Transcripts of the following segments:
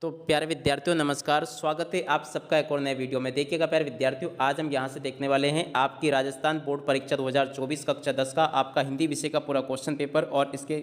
तो प्यारे विद्यार्थियों नमस्कार, स्वागत है आप सबका एक और नए वीडियो में। देखिएगा प्यारे विद्यार्थियों, आज हम यहां से देखने वाले हैं आपकी राजस्थान बोर्ड परीक्षा 2024 कक्षा 10 का आपका हिंदी विषय का पूरा क्वेश्चन पेपर और इसके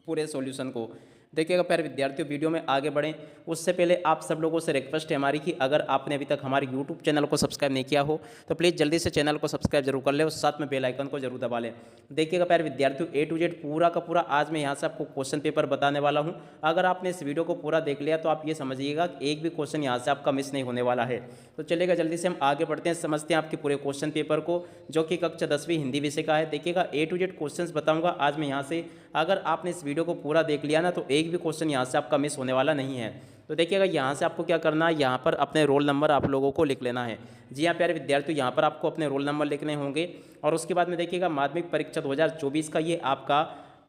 पूरे सॉल्यूशन को। देखिएगा प्यारे विद्यार्थियों, वीडियो में आगे बढ़ें उससे पहले आप सब लोगों से रिक्वेस्ट है हमारी कि अगर आपने अभी तक हमारे यूट्यूब चैनल को सब्सक्राइब नहीं किया हो तो प्लीज़ जल्दी से चैनल को सब्सक्राइब जरूर कर ले और साथ में बेल आइकन को जरूर दबा लें। देखिएगा प्यारे विद्यार्थियों, A to Z पूरा का पूरा आज मैं यहाँ से आपको क्वेश्चन पेपर बताने वाला हूँ। अगर आपने इस वीडियो को पूरा देख लिया तो आप ये समझिएगा कि एक भी क्वेश्चन यहाँ से आपका मिस नहीं होने वाला है। तो चलेगा, जल्दी से हम आगे बढ़ते हैं, समझते हैं आपके पूरे क्वेश्चन पेपर को जो कि कक्षा 10वीं हिंदी विषय का है। देखिएगा A to Z क्वेश्चंस बताऊंगा आज मैं यहाँ से। अगर आपने इस वीडियो को पूरा देख लिया ना तो एक भी क्वेश्चन यहाँ से आपका मिस होने वाला नहीं है। तो देखिएगा यहाँ से आपको क्या करना है, यहाँ पर अपने रोल नंबर आप लोगों को लिख लेना है। जी हाँ प्यारे विद्यार्थियों, यहाँ पर आपको अपने रोल नंबर लिखने होंगे और उसके बाद में देखिएगा माध्यमिक परीक्षा 2024 का ये आपका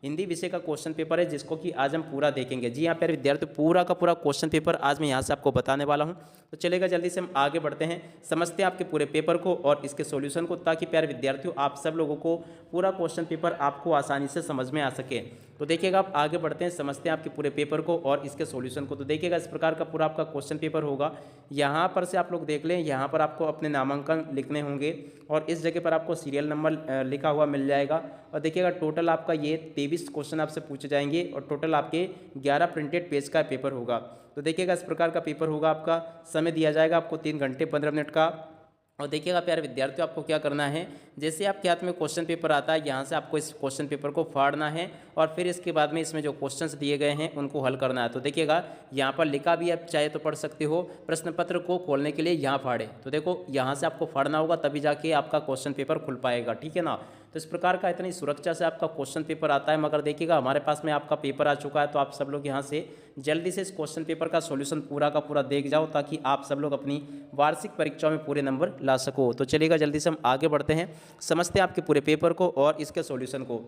हिंदी विषय का क्वेश्चन पेपर है जिसको कि आज हम पूरा देखेंगे। जी हाँ प्यारे विद्यार्थियों, पूरा का पूरा क्वेश्चन पेपर आज मैं यहाँ से आपको बताने वाला हूँ। तो चलेगा, जल्दी से हम आगे बढ़ते हैं, समझते हैं आपके पूरे पेपर को और इसके सॉल्यूशन को, ताकि प्यारे विद्यार्थियों आप सब लोगों को पूरा क्वेश्चन पेपर आपको आसानी से समझ में आ सके। तो देखिएगा, आप आगे बढ़ते हैं, समझते हैं आपके पूरे पेपर को और इसके सॉल्यूशन को। तो देखिएगा, इस प्रकार का पूरा आपका क्वेश्चन पेपर होगा। यहाँ पर से आप लोग देख लें, यहाँ पर आपको अपने नामांकन लिखने होंगे और इस जगह पर आपको सीरियल नंबर लिखा हुआ मिल जाएगा। और देखिएगा, टोटल आपका ये 23 क्वेश्चन आपसे पूछे जाएंगे और टोटल आपके 11 प्रिंटेड पेज का पेपर होगा। तो देखिएगा, इस प्रकार का पेपर होगा। आपका समय दिया जाएगा आपको 3 घंटे 15 मिनट का। और देखिएगा प्यारे विद्यार्थियों, आपको क्या करना है, जैसे आपके हाथ में क्वेश्चन पेपर आता है, यहाँ से आपको इस क्वेश्चन पेपर को फाड़ना है और फिर इसके बाद में इसमें जो क्वेश्चंस दिए गए हैं उनको हल करना है। तो देखिएगा, यहाँ पर लिखा भी आप चाहे तो पढ़ सकते हो, प्रश्न पत्र को खोलने के लिए यहाँ फाड़े। तो देखो, यहाँ से आपको फाड़ना होगा तभी जाके आपका क्वेश्चन पेपर खुल पाएगा, ठीक है ना। तो इस प्रकार का इतनी सुरक्षा से आपका क्वेश्चन पेपर आता है। मगर देखिएगा, हमारे पास में आपका पेपर आ चुका है, तो आप सब लोग यहाँ से जल्दी से इस क्वेश्चन पेपर का सॉल्यूशन पूरा का पूरा देख जाओ ताकि आप सब लोग अपनी वार्षिक परीक्षा में पूरे नंबर ला सको। तो चलिएगा, जल्दी से हम आगे बढ़ते हैं, समझते हैं आपके पूरे पेपर को और इसके सॉल्यूशन को।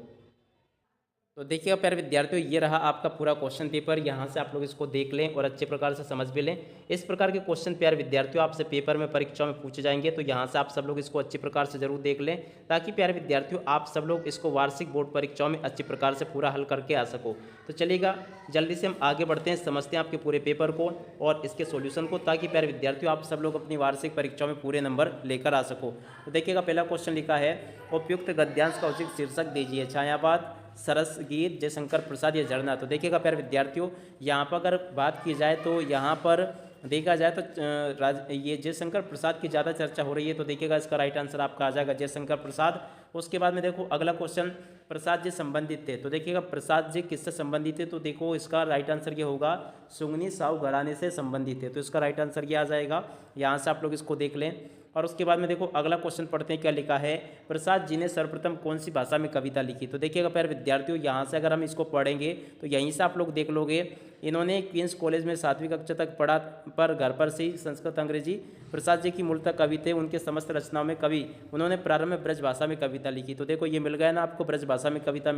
तो देखिएगा प्यारे विद्यार्थियों, ये रहा आपका पूरा क्वेश्चन पेपर। यहाँ से आप लोग इसको देख लें और अच्छे प्रकार से समझ भी लें। इस प्रकार के क्वेश्चन प्यारे विद्यार्थियों आपसे पेपर में परीक्षा में पूछे जाएंगे, तो यहाँ से आप सब लोग इसको अच्छी प्रकार से जरूर देख लें ताकि प्यारे विद्यार्थियों आप सब लोग इसको वार्षिक बोर्ड परीक्षाओं में अच्छी प्रकार से पूरा हल करके आ सको। तो चलिएगा, जल्दी से हम आगे बढ़ते हैं, समझते हैं आपके पूरे पेपर को और इसके सोल्यूशन को, ताकि प्यारे विद्यार्थियों आप सब लोग अपनी वार्षिक परीक्षाओं में पूरे नंबर लेकर आ सको। तो देखिएगा, पहला क्वेश्चन लिखा है, उपयुक्त गद्यांश का उचित शीर्षक दीजिए। छायावाद, सरस गीत, जयशंकर प्रसाद या झरना। तो देखिएगा प्यारे विद्यार्थियों, यहाँ पर अगर बात की जाए तो यहाँ पर देखा जाए तो ये जयशंकर प्रसाद की ज़्यादा चर्चा हो रही है। तो देखिएगा, इसका राइट आंसर आपका आ जाएगा जयशंकर प्रसाद। उसके बाद में देखो अगला क्वेश्चन, प्रसाद जी संबंधित थे। तो देखिएगा, प्रसाद जी किससे संबंधित थे, तो देखो इसका राइट आंसर ये होगा सुंगनी साहू घराने से संबंधित है। तो इसका राइट आंसर ये आ जाएगा, यहाँ से आप लोग इसको देख लें। और उसके बाद में देखो अगला क्वेश्चन पढ़ते हैं, क्या लिखा है, प्रसाद जी ने सर्वप्रथम कौन सी भाषा में कविता लिखी। तो देखिएगा प्यारे विद्यार्थियों, यहाँ से अगर हम इसको पढ़ेंगे तो यहीं से आप लोग देख लोगे, इन्होंने क्वींस कॉलेज में 7वीं कक्षा तक पढ़ा पर घर पर से ही संस्कृत अंग्रेजी। प्रसाद जी की मूलतः कवि थे, उनके समस्त रचनाओं में कवि उन्होंने प्रारंभ में ब्रज भाषा में कविता लिखी। तो देखो ये मिल गया ना आपको, ब्रज भाषा में कविता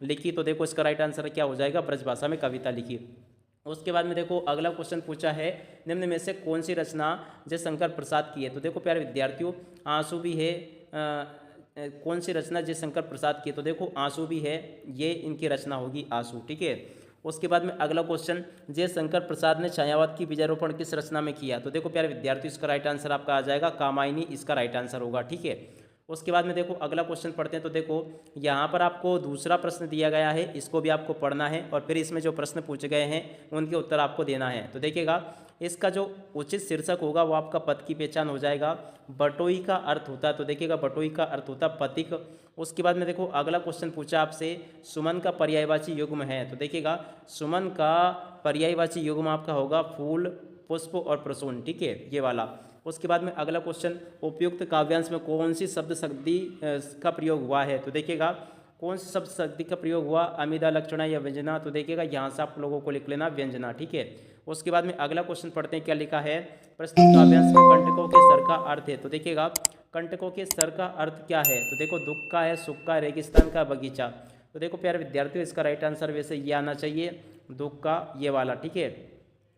लिखी। तो देखो इसका राइट आंसर क्या हो जाएगा, ब्रज भाषा में कविता लिखी। उसके बाद में देखो अगला क्वेश्चन पूछा है, निम्न में से कौन सी रचना जयशंकर प्रसाद की है। तो देखो प्यारे विद्यार्थियों, आंसू भी है, कौन सी रचना जयशंकर प्रसाद की है, तो देखो आंसू भी है, ये इनकी रचना होगी आंसू, ठीक है। उसके बाद में अगला क्वेश्चन, जयशंकर प्रसाद ने छायावाद की बीजारोपण किस रचना में किया। तो देखो प्यारे विद्यार्थियों, इसका राइट आंसर आपका आ जाएगा कामायनी, इसका राइट आंसर होगा, ठीक है। उसके बाद में देखो अगला क्वेश्चन पढ़ते हैं। तो देखो यहाँ पर आपको दूसरा प्रश्न दिया गया है, इसको भी आपको पढ़ना है और फिर इसमें जो प्रश्न पूछे गए हैं उनके उत्तर आपको देना है। तो देखिएगा, इसका जो उचित शीर्षक होगा वो आपका पद की पहचान हो जाएगा। बटोई का अर्थ होता है, तो देखिएगा बटोई का अर्थ होता है पथिक। उसके बाद में देखो अगला क्वेश्चन पूछा आपसे, सुमन का पर्यायवाची युग्म है। तो देखिएगा, सुमन का पर्यायवाची युग्म आपका होगा फूल, पुष्प और प्रसून, ठीक है, ये वाला। उसके बाद में अगला क्वेश्चन, उपयुक्त काव्यांश में कौन सी शब्द शक्ति का प्रयोग हुआ है। तो देखिएगा, कौन सी शब्द शक्ति का प्रयोग हुआ, अमिदा, लक्षणा या व्यंजना। तो देखिएगा, यहाँ से आप लोगों को लिख लेना व्यंजना, ठीक है। उसके बाद में अगला क्वेश्चन पढ़ते हैं, क्या लिखा है, प्रस्तुत काव्यांश में कंटकों के सर का अर्थ है। तो देखिएगा, कंटकों के सर का अर्थ क्या है, तो देखो दुख का है, सुख का, रेगिस्तान का, बगीचा। तो देखो प्यारे विद्यार्थियों, इसका राइट आंसर वैसे ये आना चाहिए, दुख का, ये वाला, ठीक है।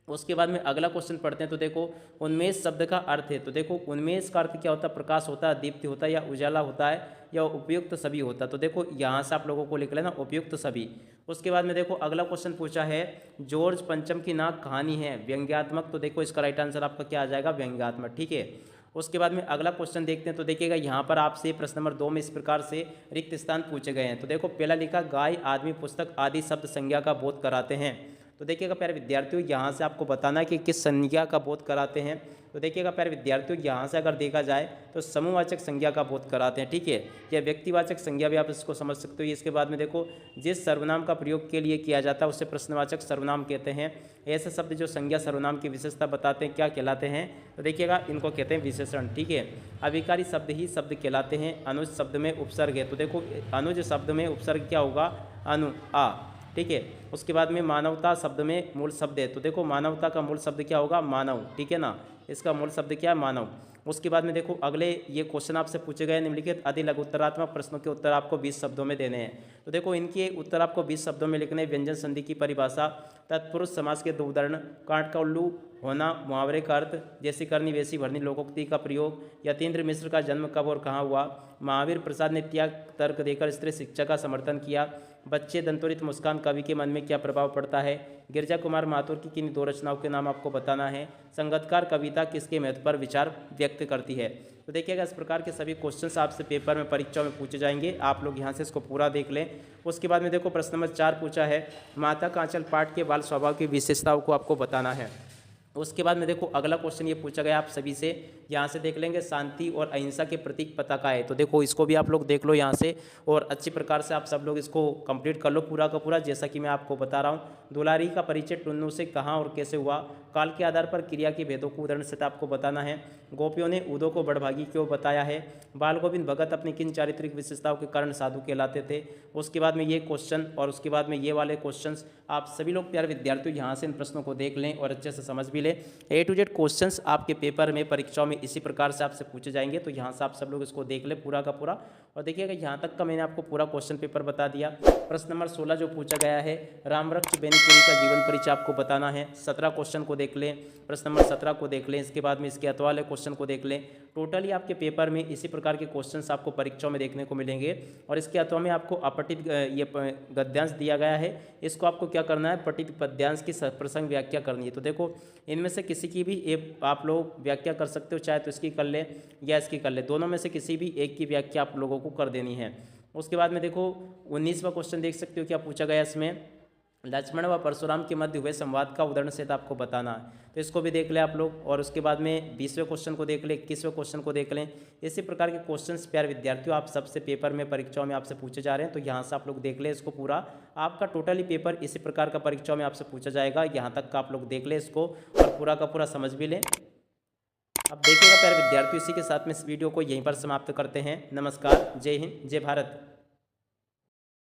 उसके बाद में अगला क्वेश्चन पढ़ते हैं। तो देखो उन्मेष शब्द का अर्थ है। तो देखो उन्मेष का अर्थ क्या होता है? प्रकाश होता है, दीप्ति होता है, या उजाला होता है, या उपयुक्त सभी होता है। तो देखो यहाँ से आप लोगों को लिख लेना उपयुक्त सभी। उसके बाद में देखो अगला क्वेश्चन पूछा है, जॉर्ज पंचम की नाक कहानी है व्यंग्यात्मक। तो देखो इसका राइट आंसर आपका क्या आ जाएगा? व्यंग्यात्मक। ठीक है। उसके बाद में अगला क्वेश्चन देखते हैं। तो देखिएगा यहाँ पर आपसे प्रश्न नंबर 2 में इस प्रकार से रिक्त स्थान पूछे गए हैं। तो देखो पहला लिखा, गाय, आदमी, पुस्तक आदि शब्द संज्ञा का बोध कराते हैं। तो देखिएगा प्यारे विद्यार्थियों, यहाँ से आपको बताना है कि किस संज्ञा का बोध कराते हैं। तो देखिएगा प्यारे विद्यार्थियों, यहाँ से अगर देखा जाए तो समूहवाचक संज्ञा का बोध कराते हैं। ठीक है, या व्यक्तिवाचक संज्ञा भी आप इसको समझ सकते हो। इसके बाद में देखो, जिस सर्वनाम का प्रयोग के लिए किया जाता है उसे प्रश्नवाचक सर्वनाम कहते हैं। ऐसे शब्द जो संज्ञा सर्वनाम की विशेषता बताते हैं क्या कहलाते हैं? तो देखिएगा इनको कहते हैं विशेषण। ठीक है, अभिकारी शब्द ही शब्द कहलाते हैं। अनुज शब्द में उपसर्ग है। तो देखो अनुज शब्द में उपसर्ग क्या होगा? अनु, आ। ठीक है, उसके बाद में मानवता शब्द में मूल शब्द है। तो देखो मानवता का मूल शब्द क्या होगा? मानव। ठीक है ना, इसका मूल शब्द क्या है? मानव। उसके बाद में देखो अगले ये क्वेश्चन आपसे पूछे गए निम्नलिखित अति लघु उत्तरात्मक प्रश्नों के उत्तर आपको 20 शब्दों में देने हैं। तो देखो इनके उत्तर आपको 20 शब्दों में लिखने। व्यंजन संधि की परिभाषा, तत्पुरुष समास के 2 उदाहरण, कांट का उल्लू होना, मुहावरे का अर्थ, जैसी करनी वैसी भरनी लोकोक्ति का प्रयोग, यतीन्द्र मिश्र का जन्म कब और कहाँ हुआ, महावीर प्रसाद ने त्याग तर्क देकर स्त्री शिक्षा का समर्थन किया, बच्चे दंतोरित मुस्कान कवि के मन में क्या प्रभाव पड़ता है, गिरजा कुमार माथुर की किन 2 रचनाओं के नाम आपको बताना है, संगतकार कविता किसके महत्व पर विचार व्यक्त करती है। तो देखिएगा इस प्रकार के सभी क्वेश्चंस आपसे पेपर में परीक्षा में पूछे जाएंगे। आप लोग यहाँ से इसको पूरा देख लें। उसके बाद में देखो प्रश्न नंबर 4 पूछा है, माता का आंचल पाठ के बाल स्वभाव की विशेषताओं को आपको बताना है। उसके बाद में देखो अगला क्वेश्चन ये पूछा गया आप सभी से, यहाँ से देख लेंगे, शांति और अहिंसा के प्रतीक पताका है। तो देखो इसको भी आप लोग देख लो यहाँ से, और अच्छी प्रकार से आप सब लोग इसको कंप्लीट कर लो पूरा का पूरा, जैसा कि मैं आपको बता रहा हूँ। दुलारी का परिचय टुन्नू से कहाँ और कैसे हुआ, काल के आधार पर क्रिया के भेदों को उदाहरण से आपको बताना है, गोपियों ने उदो को बड़भागी क्यों बताया है, बाल गोविंद भगत अपनी किन चारित्रिक विशेषताओं के कारण साधु कहलाते थे। उसके बाद में ये क्वेश्चन और उसके बाद में ये वाले क्वेश्चंस आप सभी लोग प्यारे विद्यार्थियों यहाँ से इन प्रश्नों को देख लें और अच्छे से समझ भी लें। A to Z क्वेश्चंस आपके पेपर में परीक्षाओं में इसी प्रकार से आपसे पूछे जाएंगे। तो यहाँ से आप सब लोग इसको देख लें पूरा का पूरा। और देखिएगा यहाँ तक का मैंने आपको पूरा क्वेश्चन पेपर बता दिया। प्रश्न नंबर 16 जो पूछा गया है, रामवृक्ष बेनीपुरी का जीवन परिचय आपको बताना है। 17 क्वेश्चन को देख लें, प्रश्न नंबर 17 को देख लें, इसके बाद में इसके अथवा वाले क्वेश्चन को देख लें। टोटली आपके पेपर में इसी प्रकार के क्वेश्चंस आपको परीक्षाओं में देखने को मिलेंगे। और इसके अथवा में आपको अपठित ये गद्यांश दिया गया है, इसको आपको क्या करना है? पठित पद्यांश की प्रसंग व्याख्या करनी है। तो देखो इनमें से किसी की भी एक आप लोग व्याख्या कर सकते हो, चाहे तो इसकी कर ले या इसकी कर ले, दोनों में से किसी भी एक की व्याख्या आप लोगों को कर देनी है। उसके बाद में देखो 19वां क्वेश्चन देख सकते हो क्या पूछा गया इसमें, लक्ष्मण व परशुराम के मध्य हुए संवाद का उदाहरण सहित आपको बताना है। तो इसको भी देख लें आप लोग। और उसके बाद में 20वें क्वेश्चन को देख लें, 21वें क्वेश्चन को देख लें। इसी प्रकार के क्वेश्चंस प्यारे विद्यार्थियों आप सबसे पेपर में परीक्षाओं में आपसे पूछे जा रहे हैं। तो यहाँ से आप लोग देख लें इसको पूरा, आपका टोटली पेपर इसी प्रकार का परीक्षाओं में आपसे पूछा जाएगा। यहाँ तक का आप लोग देख लें इसको और पूरा का पूरा समझ भी लें। अब देखिएगा प्यारे विद्यार्थियों, इसी के साथ में इस वीडियो को यहीं पर समाप्त करते हैं। नमस्कार, जय हिंद, जय भारत।